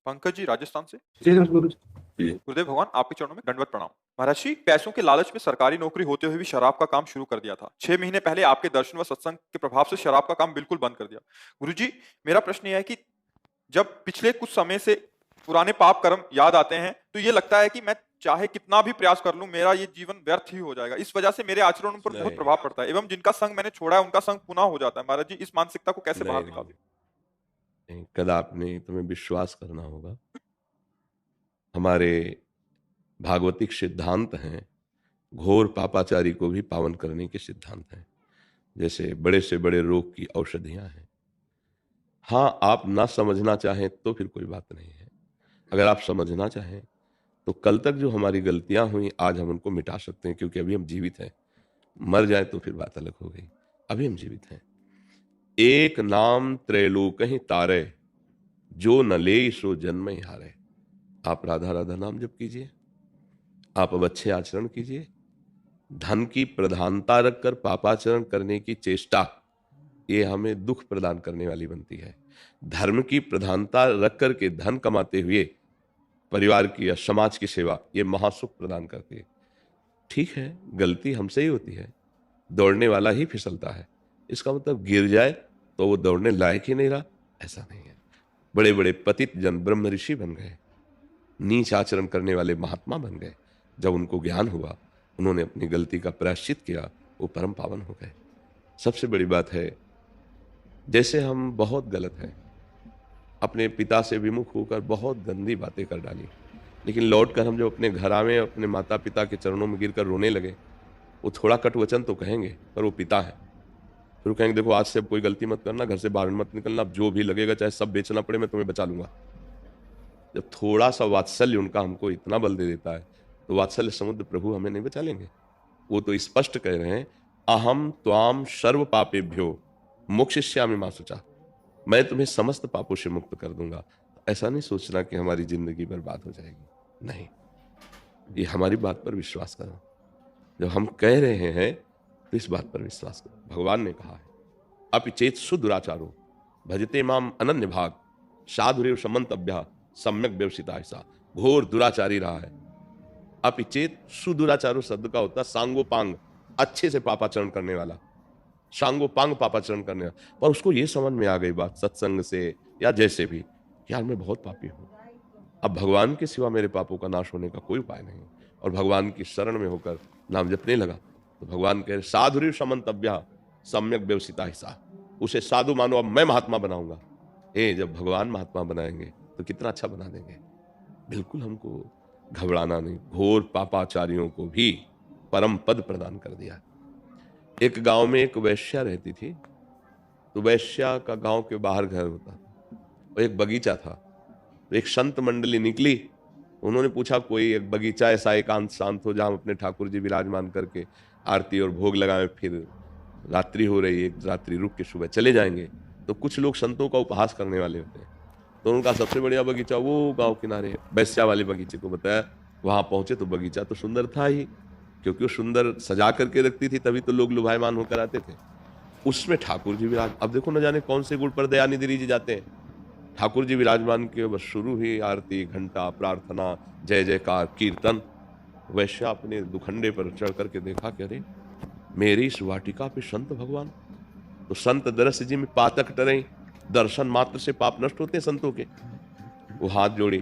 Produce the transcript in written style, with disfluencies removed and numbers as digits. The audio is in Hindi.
पंकज जी राजस्थान से। जी नमस्कार गुरु जी। गुरुदेव भगवान आपके चरणों में दंडवत प्रणाम। महर्षि, पैसों के लालच में सरकारी नौकरी होते हुए भी शराब का काम शुरू कर दिया था। 6 महीने पहले आपके दर्शन व सत्संग के प्रभाव से शराब का काम बिल्कुल बंद कर दिया। गुरुजी, मेरा प्रश्न यह है कि जब पिछले कुछ समय से पुराने पाप कर्म याद आते हैं तो ये लगता है कि मैं चाहे कितना भी प्रयास कर लूं, मेरा ये जीवन व्यर्थ ही हो जाएगा। इस वजह से मेरे आचरण पर बहुत नहीं प्रभाव पड़ता है एवं जिनका संग मैंने छोड़ा है उनका संग पुनः हो जाता है। महाराज जी, इस मानसिकता को कैसे बाहर नहीं निकालूं? नहीं, कदापि तुम्हें विश्वास करना होगा। हमारे भागवतिक सिद्धांत हैं, घोर पापाचारी को भी पावन करने के सिद्धांत हैं। जैसे बड़े से बड़े रोग की औषधियां हैं। हाँ, आप ना समझना चाहें तो फिर कोई बात नहीं है। अगर आप समझना चाहें तो कल तक जो हमारी गलतियां हुई आज हम उनको मिटा सकते हैं, क्योंकि अभी हम जीवित हैं। मर जाए तो फिर बात अलग हो गई। अभी हम जीवित हैं। एक नाम त्रैलोक ही तारे, जो न ले सो जन्म ही हारे। आप राधा राधा नाम जप कीजिए, आप अब अच्छे आचरण कीजिए। धन की प्रधानता रखकर पापाचरण करने की चेष्टा, ये हमें दुख प्रदान करने वाली बनती है। धर्म की प्रधानता रख करके धन कमाते हुए परिवार की या समाज की सेवा, ये महासुख प्रदान करती है। ठीक है, गलती हमसे ही होती है, दौड़ने वाला ही फिसलता है। इसका मतलब गिर जाए तो वो दौड़ने लायक ही नहीं रहा, ऐसा नहीं है। बड़े बड़े पतित जन ब्रह्म ऋषि बन गए, नीच आचरण करने वाले महात्मा बन गए। जब उनको ज्ञान हुआ, उन्होंने अपनी गलती का प्रायश्चित किया, वो परम पावन हो गए। सबसे बड़ी बात है, जैसे हम बहुत गलत हैं, अपने पिता से विमुख होकर बहुत गंदी बातें कर डाली, लेकिन लौटकर हम जो अपने घर आवे, अपने माता पिता के चरणों में गिरकर रोने लगे, वो थोड़ा कट वचन तो कहेंगे, पर वो पिता है। फिर कहेंगे देखो आज से अब कोई गलती मत करना, घर से बाहर मत निकलना, अब जो भी लगेगा चाहे सब बेचना पड़े, मैं तुम्हें बचा लूंगा। जब थोड़ा सा वात्सल्य उनका हमको इतना बल दे देता है, तो वात्सल्य समुद्र प्रभु हमें नहीं बचा लेंगे? वो तो स्पष्ट कह रहे हैं, अहम त्वाम सर्व पापेभ्यो मोक्षयिष्यामि मा शुचा। मैं तुम्हें समस्त पापों से मुक्त कर दूंगा। ऐसा नहीं सोचना कि हमारी जिंदगी बर्बाद हो जाएगी, नहीं। ये हमारी बात पर विश्वास करो। जब हम कह रहे हैं तो इस बात पर विश्वास करो। भगवान ने कहा है, अपिचेत सुदुराचारो भजते माम अनन्य भाग, साधुरेव समन्तव्य सम्यक व्यवसिता। ऐसा घोर दुराचारी रहा है। अपिचेत सुदुराचारो शब्द का होता सांगोपांग, अच्छे से पापाचरण करने वाला, सांगोपांग पापाचरण करने वाला। पर उसको ये समझ में आ गई बात सत्संग से या जैसे भी, यार मैं बहुत पापी हूं, अब भगवान के सिवा मेरे पापों का नाश होने का कोई उपाय नहीं। और भगवान की शरण में होकर नाम जपने लगा, तो भगवान कह रहे साधुरी समन्तव्य सम्यक व्यवसिता हिस्सा, उसे साधु मानो, अब मैं महात्मा बनाऊंगा। जब भगवान महात्मा बनाएंगे तो कितना अच्छा बना देंगे। बिल्कुल हमको घबराना नहीं। घोर पापाचारियों को भी परम पद प्रदान कर दिया। एक गांव में एक वैश्या रहती थी। तो वैश्या का गांव के बाहर घर होता था और एक बगीचा था। तो एक संत मंडली निकली, उन्होंने पूछा कोई एक बगीचा ऐसा एकांत शांत हो जहां अपने ठाकुर जी विराजमान करके आरती और भोग लगाए, फिर रात्रि हो रही है, एक रात्रि रुक के सुबह चले जाएंगे। तो कुछ लोग संतों का उपहास करने वाले होते हैं, तो उनका सबसे बढ़िया बगीचा वो गांव किनारे वैश्या वाले बगीचे को बताया। वहां पहुंचे तो बगीचा तो सुंदर था ही, क्योंकि वो सुंदर सजा करके रखती थी, तभी तो लोग लुभायमान होकर आते थे। उसमें ठाकुर जी विराज, अब देखो न जाने कौन से गुण पर दयानिधि जी जाते हैं। ठाकुर जी विराजमान के बस शुरू ही आरती, घंटा, प्रार्थना, जय जयकार, कीर्तन। वैश्या अपने दुखंडे पर चढ़ करके देखा कि अरे मेरी इस वाटिका पे संत भगवान। तो संत दरस जी में पातक टरे, दर्शन मात्र से पाप नष्ट होते हैं संतों के। वो हाथ जोड़े,